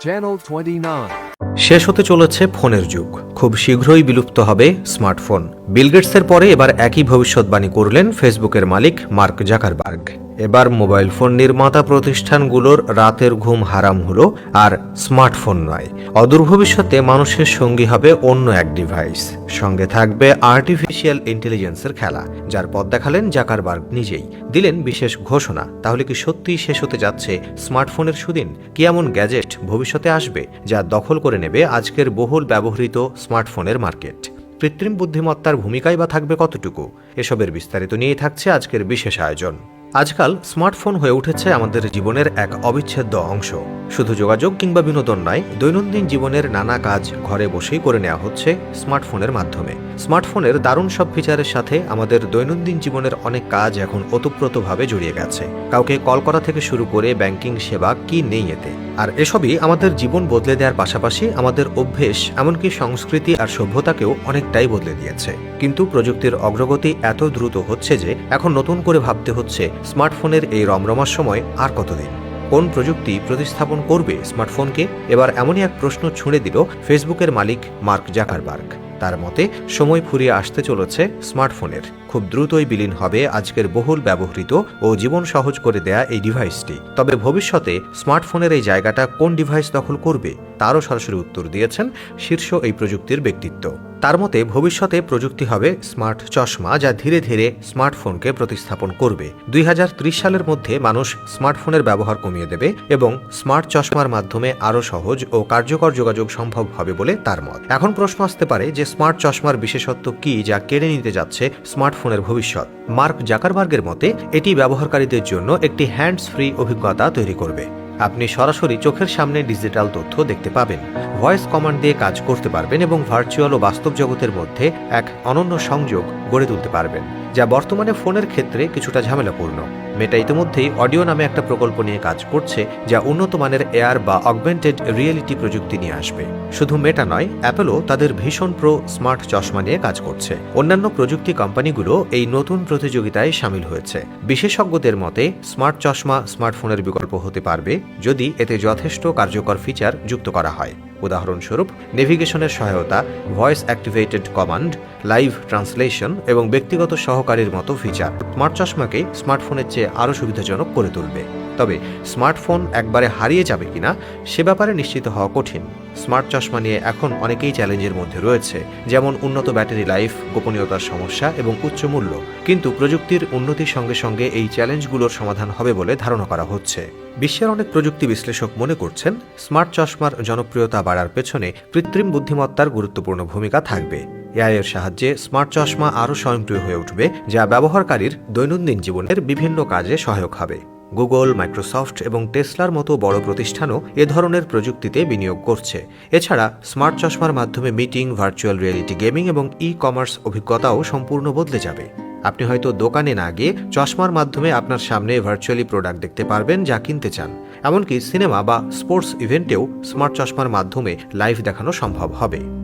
Channel 29. শেষ হতে চলেছে ফোনের যুগ। খুব শীঘ্রই বিলুপ্ত হবে স্মার্টফোন। বিল গেটসের পরে এবার একই ভবিষ্যৎবাণী করলেন ফেসবুকের মালিক মার্ক জাকারবার্গ। এবার মোবাইল ফোন নির্মাতা প্রতিষ্ঠানগুলোর রাতের ঘুম হারাম হলো, আর স্মার্টফোন নয়। অদূর ভবিষ্যতে মানুষের সঙ্গী হবে অন্য এক ডিভাইস। সঙ্গে থাকবে আর্টিফিশিয়াল ইন্টেলিজেন্সের খেলা, যার পথ দেখালেন জাকারবার্গ নিজেই। দিলেন বিশেষ ঘোষণা। তাহলে কি সত্যিই শেষ হতে যাচ্ছে স্মার্টফোনের সুদিন? কি এমন গ্যাজেট ভবিষ্যতে আসবে যা দখল করে নেবে আজকের বহুল ব্যবহৃত স্মার্টফোনের মার্কেট? কৃত্রিম বুদ্ধিমত্তার ভূমিকাই বা থাকবে কতটুকু? এসবের বিস্তারিত নিয়েই থাকছে আজকের বিশেষ আয়োজন। আজকাল স্মার্টফোন হয়ে উঠেছে আমাদের জীবনের এক অবিচ্ছেদ্য অংশ। শুধু যোগাযোগ কিংবা বিনোদন নয়, দৈনন্দিন জীবনের নানা কাজ ঘরে বসেই করে নেওয়া হচ্ছে স্মার্টফোনের মাধ্যমে। স্মার্টফোনের দারুণ সব ফিচারের সাথে আমাদের দৈনন্দিন জীবনের অনেক কাজ এখন ওতপ্রোতভাবে জড়িয়ে গেছে। কাউকে কল করা থেকে শুরু করে ব্যাংকিং সেবা কি নেই এতে। আর এসবই আমাদের জীবন বদলে দেওয়ার পাশাপাশি আমাদের অভ্যেস, এমনকি সংস্কৃতি আর সভ্যতাকেও অনেকটাই বদলে দিয়েছে। কিন্তু প্রযুক্তির অগ্রগতি এত দ্রুত হচ্ছে যে এখন নতুন করে ভাবতে হচ্ছে স্মার্টফোনের এই রমরমার সময় আর কতদিন। কোন প্রযুক্তি প্রতিস্থাপন করবে স্মার্টফোনকে? এবার এমনই এক প্রশ্ন ছুঁড়ে দিল ফেসবুকের মালিক মার্ক জাকারবার্গ। তার মতে, সময় ফুরিয়ে আসতে চলেছে স্মার্টফোনের। খুব দ্রুতই বিলীন হবে আজকের বহুল ব্যবহৃত ও জীবন সহজ করে দেয়া এই ডিভাইসটি। তবে ভবিষ্যতে স্মার্টফোনের এই জায়গাটা কোন ডিভাইস দখল করবে তারও সরাসরি উত্তর দিয়েছেন শীর্ষ এই প্রযুক্তির ব্যক্তিত্ব। তার মতে, ভবিষ্যতে প্রযুক্তি হবে স্মার্ট চশমা, যা ধীরে ধীরে স্মার্টফোনকে প্রতিস্থাপন করবে। 2030 সালের মধ্যে মানুষ স্মার্টফোনের ব্যবহার কমিয়ে দেবে এবং স্মার্ট চশমার মাধ্যমে আরও সহজ ও কার্যকর যোগাযোগ সম্ভব হবে বলে তার মত। এখন প্রশ্ন আসতে পারে যে স্মার্ট চশমার বিশেষত্ব কি যা কেড়ে নিতে যাচ্ছে স্মার্টফোনের ভবিষ্যৎ? মার্ক জাকারবার্গের মতে, এটি ব্যবহারকারীদের জন্য একটি হ্যান্ডস ফ্রি অভিজ্ঞতা তৈরি করবে। আপনি সরাসরি চোখের সামনে ডিজিটাল তথ্য দেখতে পাবেন, ভয়েস কমান্ড দিয়ে কাজ করতে পারবেন এবং ভার্চুয়াল ও বাস্তব জগতের মধ্যে এক অনন্য সংযোগ গড়ে তুলতে পারবেন, যা বর্তমানে ফোনের ক্ষেত্রে কিছুটা ঝামেলাপূর্ণ। মেটা ইতিমধ্যেই অডিও নামে একটা প্রকল্প নিয়ে কাজ করছে, যা উন্নত মানের এআর বা অগমেন্টেড রিয়েলিটি প্রযুক্তি নিয়ে আসবে। শুধু মেটা নয়, অ্যাপলও তাদের ভিশন প্রো স্মার্ট চশমা নিয়ে কাজ করছে। অন্যান্য প্রযুক্তি কোম্পানিগুলো এই নতুন প্রতিযোগিতায় সামিল হয়েছে। বিশেষজ্ঞদের মতে, স্মার্ট চশমা স্মার্টফোনের বিকল্প হতে পারবে যদি এতে যথেষ্ট কার্যকর ফিচার যুক্ত করা হয়। উদাহরণস্বরূপ, নেভিগেশনের সহায়তা, voice activated command, live translation এবং ব্যক্তিগত সহকারীর মতো ফিচার স্মার্ট চশমাকে স্মার্টফোনের চেয়ে আরও সুবিধাজনক করে তুলবে। তবে স্মার্টফোন একবারে হারিয়ে যাবে কিনা সে ব্যাপারে নিশ্চিত হওয়া কঠিন। স্মার্ট চশমা নিয়ে এখন অনেকেই চ্যালেঞ্জের মধ্যে রয়েছে, যেমন উন্নত ব্যাটারি লাইফ, গোপনীয়তার সমস্যা এবং উচ্চ মূল্য। কিন্তু প্রযুক্তির উন্নতির সঙ্গে সঙ্গে এই চ্যালেঞ্জগুলোর সমাধান হবে বলে ধারণা করা হচ্ছে। বিশ্বের অনেক প্রযুক্তি বিশ্লেষক মনে করছেন, স্মার্ট চশমার জনপ্রিয়তা বাড়ার পেছনে কৃত্রিম বুদ্ধিমত্তার গুরুত্বপূর্ণ ভূমিকা থাকবে। এআই এর সাহায্যে স্মার্ট চশমা আরও স্বয়ংক্রিয় হয়ে উঠবে, যা ব্যবহারকারীর দৈনন্দিন জীবনের বিভিন্ন কাজে সহায়ক হবে। গুগল, মাইক্রোসফট এবং টেসলার মতো বড় প্রতিষ্ঠানও এ ধরনের প্রযুক্তিতে বিনিয়োগ করছে। এছাড়া স্মার্ট চশমার মাধ্যমে মিটিং, ভার্চুয়াল রিয়েলিটি গেমিং এবং ই-কমার্স অভিজ্ঞতাও সম্পূর্ণ বদলে যাবে। আপনি হয়তো দোকানে না গিয়ে চশমার মাধ্যমে আপনার সামনে ভার্চুয়ালি প্রোডাক্ট দেখতে পারবেন যা কিনতে চান। এমনকি সিনেমা বা স্পোর্টস ইভেন্টেও স্মার্ট চশমার মাধ্যমে লাইভ দেখানো সম্ভব হবে।